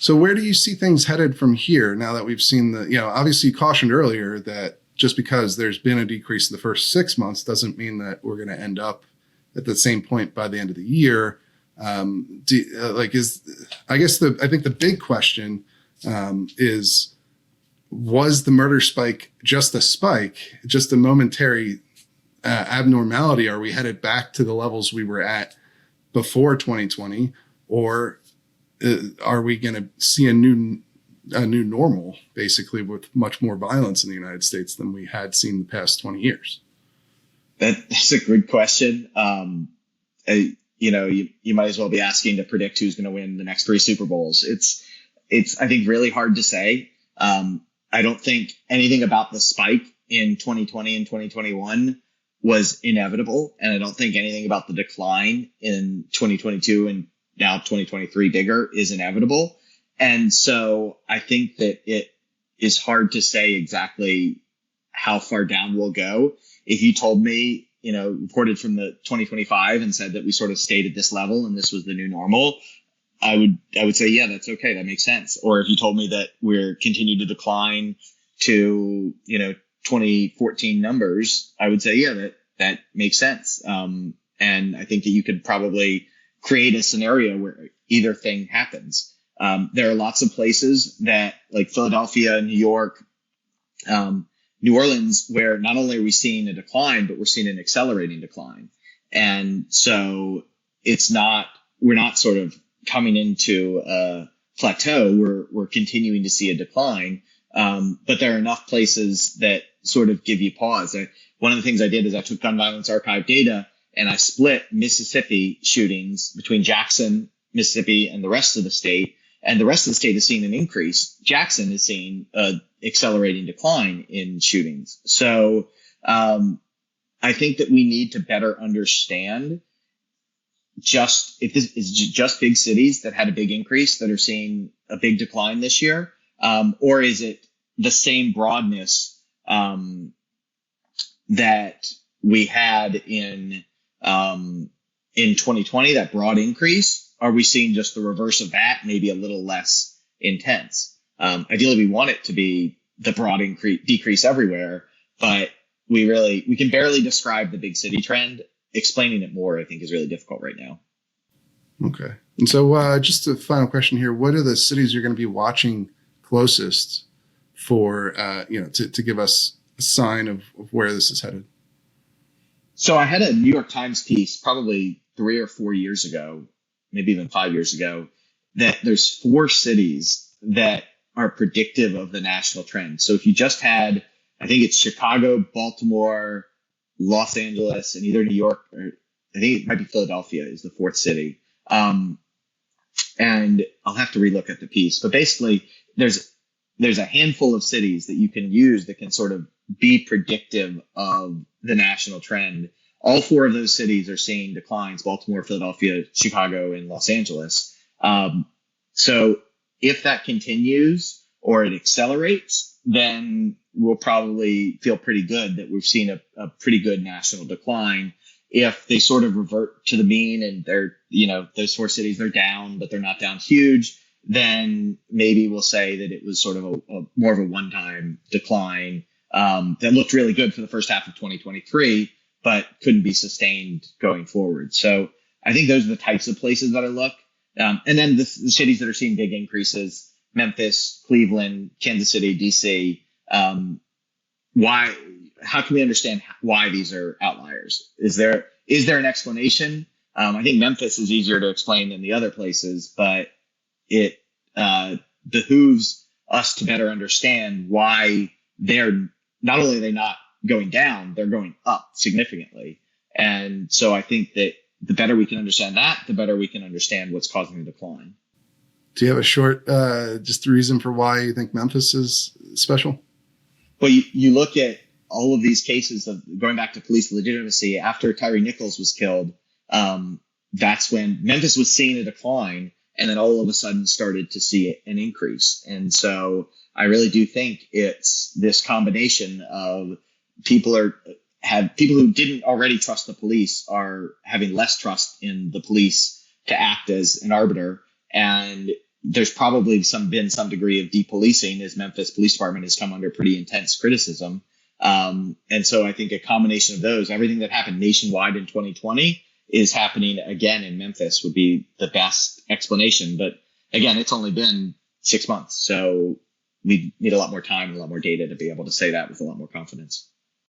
So where do you see things headed from here now that we've seen obviously you cautioned earlier that just because there's been a decrease in the first 6 months doesn't mean that we're going to end up at the same point by the end of the year. I think the big question is, was the murder spike just a spike, just a momentary abnormality? Are we headed back to the levels we were at before 2020, or are we going to see a new normal, basically, with much more violence in the United States than we had seen the past 20 years? That's a good question. You might as well be asking to predict who's going to win the next 3 Super Bowls. It's I think really hard to say. I don't think anything about the spike in 2020 and 2021 was inevitable, and I don't think anything about the decline in 2022 and now 2023 bigger is inevitable. And so I think that it is hard to say exactly how far down we'll go. If you told me, reported from the 2025 and said that we sort of stayed at this level and this was the new normal, I would say, yeah, that's okay. That makes sense. Or if you told me that we're continuing to decline to, 2014 numbers, I would say, yeah, that makes sense. And I think that you could probably create a scenario where either thing happens. There are lots of places that, like Philadelphia, New York, New Orleans, where not only are we seeing a decline, but we're seeing an accelerating decline. And so we're not sort of coming into a plateau. We're continuing to see a decline. But there are enough places that sort of give you pause. One of the things I did is I took gun violence archive data and I split Mississippi shootings between Jackson, Mississippi, and the rest of the state. And the rest of the state is seeing an increase. Jackson is seeing an accelerating decline in shootings. So I think that we need to better understand if this is just big cities that had a big increase that are seeing a big decline this year, or is it the same broadness that we had in 2020, that broad increase? Are we seeing just the reverse of that, maybe a little less intense? Ideally, we want it to be the broad decrease everywhere, but we can barely describe the big city trend. Explaining it more, I think, is really difficult right now. Okay. And so just a final question here. What are the cities you're going to be watching closest for, to give us a sign of where this is headed? So I had a New York Times piece probably 3 or 4 years ago, maybe even 5 years ago, that there's 4 cities that are predictive of the national trend. So if you just had, I think it's Chicago, Baltimore, Los Angeles, and either New York, or I think it might be Philadelphia is the 4th city. And I'll have to relook at the piece, but basically there's a handful of cities that you can use that can sort of be predictive of the national trend. All 4 of those cities are seeing declines: Baltimore, Philadelphia, Chicago, and Los Angeles. So if that continues or it accelerates, then we'll probably feel pretty good that we've seen a pretty good national decline. If they sort of revert to the mean and they're, those 4 cities, they're down, but they're not down huge, then maybe we'll say that it was sort of a more of a one-time decline that looked really good for the first half of 2023, but couldn't be sustained going forward. So I think those are the types of places that I look. And then the cities that are seeing big increases: Memphis, Cleveland, Kansas City, DC. How can we understand why these are outliers? Is there an explanation? I think Memphis is easier to explain than the other places, but it behooves us to better understand why they're not only are they not going down, they're going up significantly. And so I think that the better we can understand that, the better we can understand what's causing the decline. Do you have a short, just reason for why you think Memphis is special? Well, you look at all of these cases of going back to police legitimacy after Tyree Nichols was killed. That's when Memphis was seeing a decline, and then all of a sudden started to see an increase. And so I really do think it's this combination of people who didn't already trust the police are having less trust in the police to act as an arbiter. And there's probably been some degree of depolicing, as Memphis Police Department has come under pretty intense criticism. And so I think a combination of those, everything that happened nationwide in 2020 is happening again in Memphis would be the best explanation. But again, it's only been 6 months. So we need a lot more time and a lot more data to be able to say that with a lot more confidence.